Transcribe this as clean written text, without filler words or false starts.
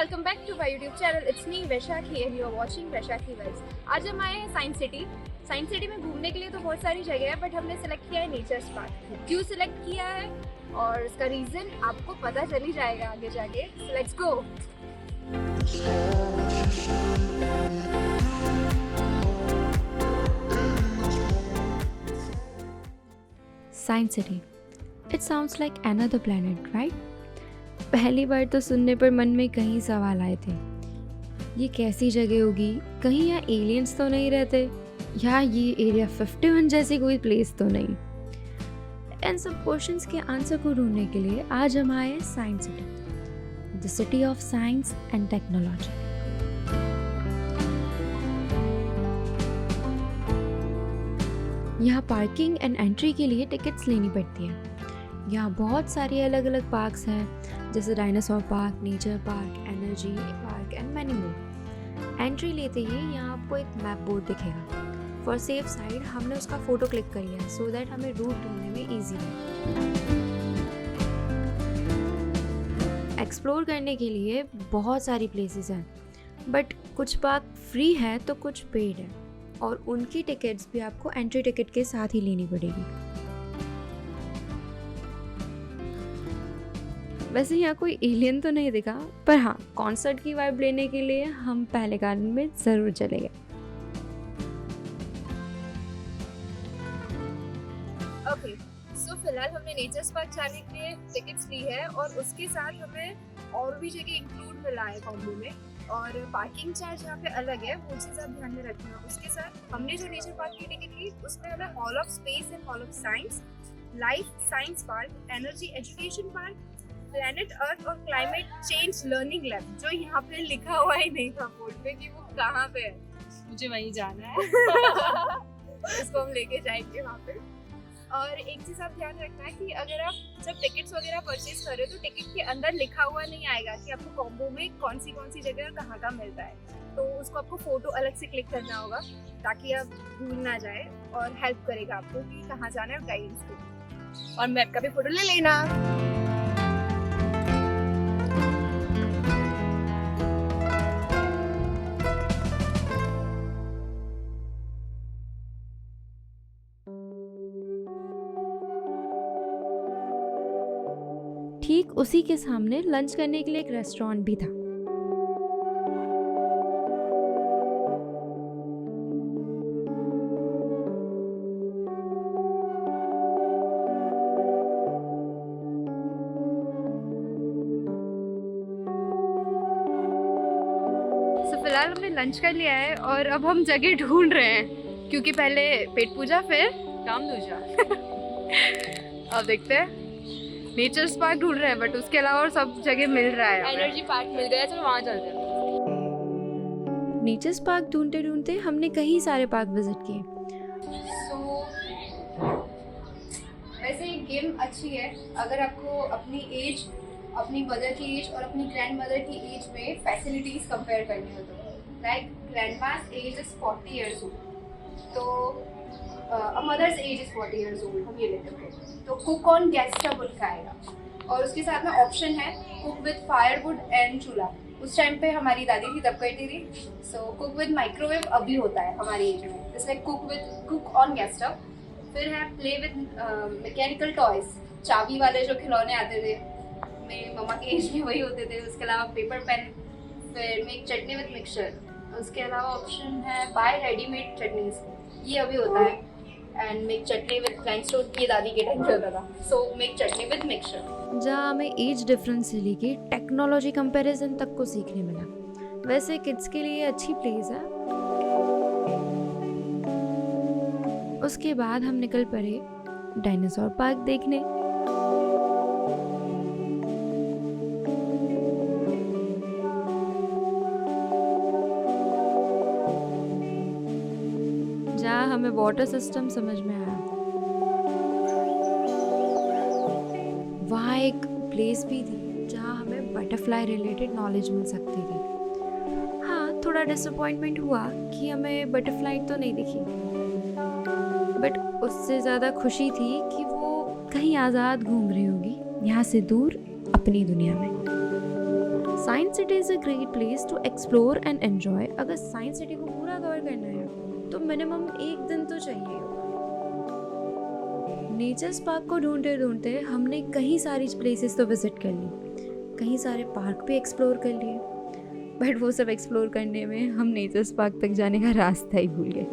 welcome back to my YouTube channel. It's me Vaisakhi and you are watching Vaisakhi Vibes. आज हम आए हैं science city. Science city में घूमने के लिए तो बहुत सारी जगह है, बट हमने सेलेक्ट किया है नेचर्स पार्क। क्यों सिलेक्ट किया है और इसका रीजन आपको पता चल ही जाएगा आगे जाके। So let's go. Science city, it sounds like another planet, right? पहली बार तो सुनने पर मन में कई सवाल आए थे। ये कैसी जगह होगी? कहीं यहाँ एलियंस तो नहीं रहते? या ये एरिया 51 जैसी कोई प्लेस तो नहीं? इन सब क्वेश्चंस के आंसर को ढूंढने के लिए आज हम आए science city, the city of science and technology. यहाँ पार्किंग एंड एंट्री के लिए टिकट्स लेनी पड़ती है। यहाँ बहुत सारी अलग अलग पार्क्स हैं, जैसे dinosaur park, nature park, energy park and many more. Entry लेते ही यहाँ आपको एक मैप बोर्ड दिखेगा। फॉर सेफ साइड हमने उसका फ़ोटो क्लिक कर लिया सो दैट हमें रूट ढूंढने में ईजी है। एक्सप्लोर करने के लिए बहुत सारी प्लेसेस हैं, बट कुछ पार्क फ्री है तो कुछ पेड है, और उनकी टिकट्स भी आपको एंट्री टिकट के साथ ही लेनी पड़ेगी। वैसे यहाँ कोई एलियन तो नहीं दिखा, पर हाँ, कॉन्सर्ट की वाइब लेने के लिए हम पहले गार्डन में ज़रूर चले गए। ओके, सो फिलहाल हमने नेचर्स पार्क जाने के लिए टिकट्स ली है और उसके साथ हमें और भी जगह इंक्लूड मिला है कॉम्बो में, और पार्किंग चार्ज यहाँ पे अलग है, वो चीज़ आप ध्यान में रखना। उसके साथ हमने जो नेचर पार्क की टिकट ली उसमें हमें hall of space and hall of science, life science park, energy education park, planet earth और क्लाइमेट चेंज लर्निंग लैब, जो यहाँ पे लिखा हुआ ही नहीं था बोर्ड पे कि वो कहाँ पे है। मुझे वहीं जाना है। इसको हम लेके जाएंगे वहाँ पे। और एक चीज़ आप ध्यान रखना है कि अगर आप जब टिकट्स वगैरह परचेज कर रहे हो तो टिकट के अंदर लिखा हुआ नहीं आएगा कि आपको कॉम्बो में कौन सी जगह और कहाँ का मिलता है। तो उसको आपको फोटो अलग से क्लिक करना होगा ताकि आप भूल ना जाए, और हेल्प करेगा आपको कि कहाँ जाना है और गाइडेंस को। और मैप का भी फोटो ले लेना। ठीक उसी के सामने लंच करने के लिए एक रेस्टोरेंट भी था। फिलहाल हमने लंच कर लिया है और अब हम जगह ढूंढ रहे हैं, क्योंकि पहले पेट पूजा फिर काम दूजा। अब देखते हैं। नेचर्स पार्क ढूंढ रहे हैं, बट उसके अलावा और सब जगह मिल रहा है। एनर्जी पार्क मिल गया, चलो वहाँ चलते हैं। नेचर्स पार्क ढूंढते ढूंढते हमने कई सारे पार्क विजिट किए। वैसे ये गेम अच्छी है अगर आपको अपनी एज, अपनी मदर की एज और अपनी ग्रैंड मदर की एज में फैसिलिटीज कंपेयर करनी हो तो। Like grandma's age is 40 years old, तो mother's age is 40 years old, हम ये लेते हैं। तो कुक ऑन गैस स्टव लिखा आएगा, और उसके साथ में ऑप्शन है कुक विद फायरवुड एंड चूल्हा। उस टाइम पे हमारी दादी थी तब करती थी। सो कुक विद माइक्रोवेव अभी होता है हमारी एज में, इसलिए कुक ऑन गैस स्टव। फिर है प्ले विद मैकेनिकल टॉयज, चाबी वाले जो खिलौने आते थे, मेरी मम्मा की एज में वही होते थे। उसके अलावा पेपर पेन। फिर मेक चटनी विद मिक्सचर। उसके अलावा ऑप्शन है बाय रेडीमेड चटनीज, ये अभी होता है। एंड मेक चटनी विद ग्राइंडस्टोन, ये दादी के टाइम पे होता था। So make chutney with mixture. जहाँ हमें एज डिफरेंस से लेके टेक्नोलॉजी कंपैरिजन तक को सीखने मिला। वैसे किड्स के लिए अच्छी प्लेस है। उसके बाद हम निकल पड़े डायनासोर पार्क देखने। जहाँ हमें वाटर सिस्टम समझ में आया। वहाँ एक प्लेस भी थी जहाँ हमें बटरफ्लाई रिलेटेड नॉलेज मिल सकती थी। हाँ, थोड़ा डिसअपॉइंटमेंट हुआ कि हमें बटरफ्लाई तो नहीं दिखी, बट उससे ज़्यादा खुशी थी कि वो कहीं आज़ाद घूम रही होगी यहाँ से दूर अपनी दुनिया में। Science city is a great place to explore and enjoy. अगर साइंस सिटी को पूरा कवर करना है तो मिनिमम एक दिन तो चाहिए होगा। नेचर्स पार्क को ढूंढते ढूंढते हमने कई सारी प्लेसेस तो विज़िट कर ली, कई सारे पार्क भी एक्सप्लोर कर लिए, बट वो सब एक्सप्लोर करने में हम नेचर्स पार्क तक जाने का रास्ता ही भूल गए।